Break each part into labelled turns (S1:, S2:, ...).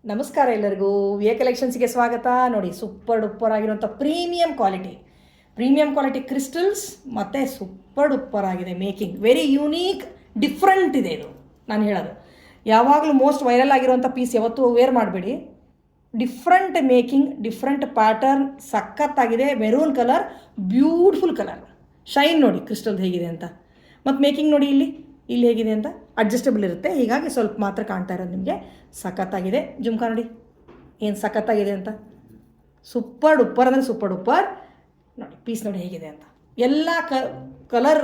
S1: ನಮಸ್ಕಾರ ಎಲ್ಲರಿಗೂ. ವಿ ಕಲೆಕ್ಷನ್ಸ್ಗೆ ಸ್ವಾಗತ. ನೋಡಿ, ಸೂಪರ್ ಡೂಪರ್ ಆಗಿರುವಂಥ ಪ್ರೀಮಿಯಂ ಕ್ವಾಲಿಟಿ ಕ್ರಿಸ್ಟಲ್ಸ್ ಮತ್ತು ಸೂಪರ್ ಡೂಪರ್ ಆಗಿದೆ. ಮೇಕಿಂಗ್ ವೆರಿ ಯೂನೀಕ್, ಡಿಫ್ರೆಂಟ್ ಇದೆ ಇದು. ನಾನು ಹೇಳೋದು ಯಾವಾಗಲೂ ಮೋಸ್ಟ್ ವೈರಲ್ ಆಗಿರುವಂಥ ಪೀಸ್ ಯಾವತ್ತೂ ವೇರ್ ಮಾಡಬೇಡಿ. ಡಿಫ್ರೆಂಟ್ ಮೇಕಿಂಗ್, ಡಿಫ್ರೆಂಟ್ ಪ್ಯಾಟರ್ನ್, ಸಖತ್ತಾಗಿದೆ. Maroon colour, beautiful colour. Shine ನೋಡಿ ಕ್ರಿಸ್ಟಲ್ ಹೇಗಿದೆ ಅಂತ. ಮತ್ತು ಮೇಕಿಂಗ್ ನೋಡಿ ಇಲ್ಲಿ ಹೇಗಿದೆ ಅಂತ. ಅಡ್ಜಸ್ಟಬಲ್ ಇರುತ್ತೆ, ಹೀಗಾಗಿ ಸ್ವಲ್ಪ ಮಾತ್ರ ಕಾಣ್ತಾ ಇರೋದು ನಿಮಗೆ. ಸಖತ್ತಾಗಿದೆ. ಜುಮ್ಕಾ ನೋಡಿ ಏನು ಸಖತ್ತಾಗಿದೆ ಅಂತ. ಸೂಪರ್ ಡೂಪರ್ ಅಂದರೆ ಸೂಪರ್ ಡೂಪರ್. ನೋಡಿ ಪೀಸ್ ನೋಡಿ ಹೇಗಿದೆ ಅಂತ. ಎಲ್ಲ ಕಲರ್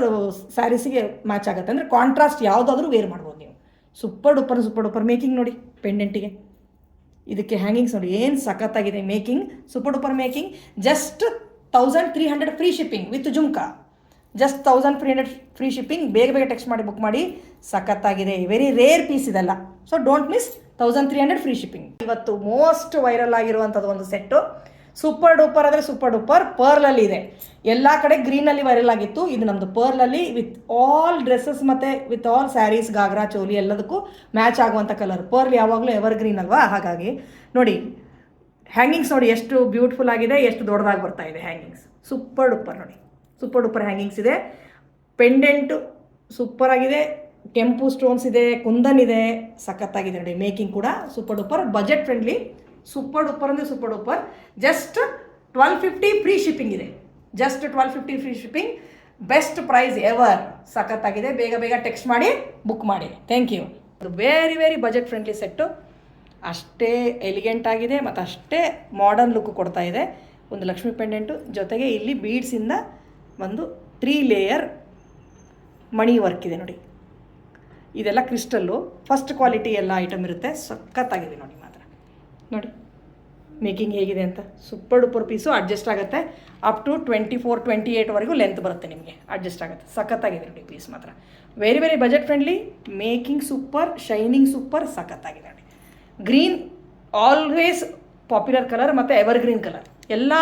S1: ಸ್ಯಾರೀಸಿಗೆ ಮ್ಯಾಚ್ ಆಗುತ್ತೆ. ಅಂದರೆ ಕಾಂಟ್ರಾಸ್ಟ್ ಯಾವುದಾದ್ರೂ ವೇರ್ ಮಾಡ್ಬೋದು ನೀವು. ಸೂಪರ್ ಡೂಪರ್ ಮೇಕಿಂಗ್ ನೋಡಿ. ಪೆಂಡೆಂಟಿಗೆ ಇದಕ್ಕೆ ಹ್ಯಾಂಗಿಂಗ್ಸ್ ನೋಡಿ ಏನು ಸಖತ್ತಾಗಿದೆ. Making super duper making. Just 1300 free shipping with jhumka. Just 1300 free shipping. ಬೇಗ ಟೆಕ್ಸ್ಟ್ ಮಾಡಿ ಬುಕ್ ಮಾಡಿ. ಸಖತ್ತಾಗಿದೆ. ವೆರಿ ರೇರ್ ಪೀಸ್ ಇದೆಲ್ಲ. So don't miss. 1300 free shipping. ಇವತ್ತು ಮೋಸ್ಟ್ ವೈರಲ್ ಆಗಿರುವಂಥದ್ದು ಒಂದು ಸೆಟ್ಟು. ಸೂಪರ್ ಡೂಪರ್ ಅಂದರೆ ಸೂಪರ್ ಡೂಪರ್. ಪರ್ಲಲ್ಲಿ ಇದೆ. ಎಲ್ಲ ಕಡೆ ಗ್ರೀನಲ್ಲಿ ವೈರಲ್ ಆಗಿತ್ತು. ಇದು ನಮ್ಮದು ಪರ್ಲಲ್ಲಿ ವಿತ್ ಆಲ್ ಡ್ರೆಸ್ಸಸ್ ಮತ್ತು ವಿತ್ ಆಲ್ ಸ್ಯಾರೀಸ್, ಗಾಗ್ರಾ, ಚೋಲಿ ಎಲ್ಲದಕ್ಕೂ ಮ್ಯಾಚ್ ಆಗುವಂಥ ಕಲರ್. ಪರ್ಲ್ ಯಾವಾಗಲೂ ಎವರ್ ಗ್ರೀನ್ ಅಲ್ವಾ, ಹಾಗಾಗಿ ನೋಡಿ ಹ್ಯಾಂಗಿಂಗ್ಸ್ ನೋಡಿ ಎಷ್ಟು ಬ್ಯೂಟಿಫುಲ್ ಆಗಿದೆ, ಎಷ್ಟು ದೊಡ್ಡದಾಗಿ ಬರ್ತಾ ಇದೆ ಹ್ಯಾಂಗಿಂಗ್ಸ್. ಸೂಪರ್ ಡೂಪರ್ ನೋಡಿ. ಸೂಪರ್ ಡೂಪರ್ ಹ್ಯಾಂಗಿಂಗ್ಸ್ ಇದೆ. ಪೆಂಡೆಂಟು ಸೂಪರ್ ಆಗಿದೆ. ಕೆಂಪು ಸ್ಟೋನ್ಸ್ ಇದೆ, ಕುಂದನ್ ಇದೆ. ಸಖತ್ತಾಗಿದೆ ನೋಡಿ. ಮೇಕಿಂಗ್ ಕೂಡ super duper. Budget friendly. Super duper ಅಂದರೆ super duper. Just 1250 free shipping ಇದೆ. Just 1250 free shipping. Best price ever. ಸಖತ್ತಾಗಿದೆ. ಬೇಗ ಟೆಕ್ಸ್ಟ್ ಮಾಡಿ ಬುಕ್ ಮಾಡಿ. Thank you. ಅದು ವೆರಿ ಬಜೆಟ್ ಫ್ರೆಂಡ್ಲಿ ಸೆಟ್ಟು. ಅಷ್ಟೇ ಎಲಿಗೆಂಟ್ ಆಗಿದೆ ಮತ್ತು ಅಷ್ಟೇ ಮಾಡರ್ನ್ ಲುಕ್ ಕೊಡ್ತಾ ಇದೆ. ಒಂದು ಲಕ್ಷ್ಮಿ ಪೆಂಡೆಂಟು ಜೊತೆಗೆ ಇಲ್ಲಿ ಬೀಡ್ಸಿಂದ ಒಂದು 3 ಲೇಯರ್ ಮಣಿ ವರ್ಕ್ ಇದೆ ನೋಡಿ. ಇದೆಲ್ಲ ಕ್ರಿಸ್ಟಲ್ಲು. ಫಸ್ಟ್ ಕ್ವಾಲಿಟಿ ಎಲ್ಲ ಐಟಮ್ ಇರುತ್ತೆ. ಸಖತ್ತಾಗಿದೆ ನೋಡಿ ಮಾತ್ರ. ನೋಡಿ ಮೇಕಿಂಗ್ ಹೇಗಿದೆ ಅಂತ. Super duper piece. ಅಡ್ಜಸ್ಟ್ ಆಗುತ್ತೆ. ಅಪ್ ಟು 24-28ವರೆಗೂ ಲೆಂತ್ ಬರುತ್ತೆ ನಿಮಗೆ. ಅಡ್ಜಸ್ಟ್ ಆಗುತ್ತೆ. ಸಖತ್ತಾಗಿದೆ ನೋಡಿ ಪೀಸ್ ಮಾತ್ರ. Very budget friendly. Making super, shining super. ಸಖತ್ತಾಗಿದೆ ನೋಡಿ. ಗ್ರೀನ್ ಆಲ್ವೇಸ್ ಪಾಪ್ಯುಲರ್ ಕಲರ್ ಮತ್ತು ಎವರ್ ಗ್ರೀನ್ ಕಲರ್ ಎಲ್ಲ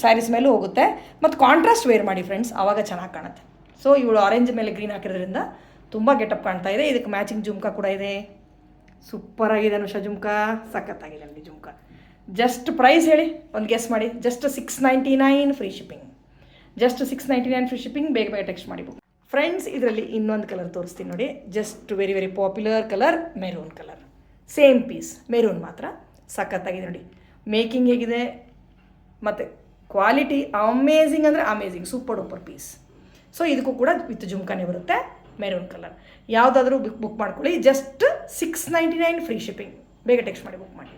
S1: ಸ್ಯಾರೀಸ್ ಮೇಲೂ ಹೋಗುತ್ತೆ. ಮತ್ತು ಕಾಂಟ್ರಾಸ್ಟ್ ವೇರ್ ಮಾಡಿ ಫ್ರೆಂಡ್ಸ್, ಆವಾಗ ಚೆನ್ನಾಗಿ ಕಾಣುತ್ತೆ. ಸೊ ಇವಳು ಆರೆಂಜ್ ಮೇಲೆ ಗ್ರೀನ್ ಹಾಕಿರೋದ್ರಿಂದ ತುಂಬ ಗೆಟಪ್ ಕಾಣ್ತಾ ಇದೆ. ಇದಕ್ಕೆ ಮ್ಯಾಚಿಂಗ್ ಜುಮ್ಕಾ ಕೂಡ ಇದೆ. ಸೂಪರ್ ಆಗಿದೆ ಅನುಷಾ ಜುಮ್ಕಾ. ಸಖತ್ತಾಗಿದೆ ನನಗೆ ಜುಮ್ಕಾ. ಜಸ್ಟ್ ಪ್ರೈಸ್ ಹೇಳಿ, ಒಂದು ಗೆಸ್ ಮಾಡಿ. Just 699 free shipping. Just 699 free shipping. ಬೇಗ ಟೆಕ್ಸ್ಟ್ ಮಾಡಿ ಬುಕ್. ಫ್ರೆಂಡ್ಸ್, ಇದರಲ್ಲಿ ಇನ್ನೊಂದು ಕಲರ್ ತೋರಿಸ್ತೀನಿ ನೋಡಿ. Just very popular colour, maroon colour. Same piece, maroon ಮಾತ್ರ. ಸಖತ್ತಾಗಿದೆ ನೋಡಿ. ಮೇಕಿಂಗ್ ಹೇಗಿದೆ ಮತ್ತು ಕ್ವಾಲಿಟಿ ಅಮೇಝಿಂಗ್ ಅಂದರೆ amazing. Super duper piece. So ಇದಕ್ಕೂ ಕೂಡ ವಿತ್ ಜುಮ್ಕಾನೇ ಬರುತ್ತೆ. Maroon colour. ಯಾವುದಾದ್ರೂ ಬುಕ್ ಮಾಡ್ಕೊಳ್ಳಿ. Just 699 free shipping. ಬೇಗ ಟೆಕ್ಸ್ಟ್ ಮಾಡಿ ಬುಕ್ ಮಾಡಿ.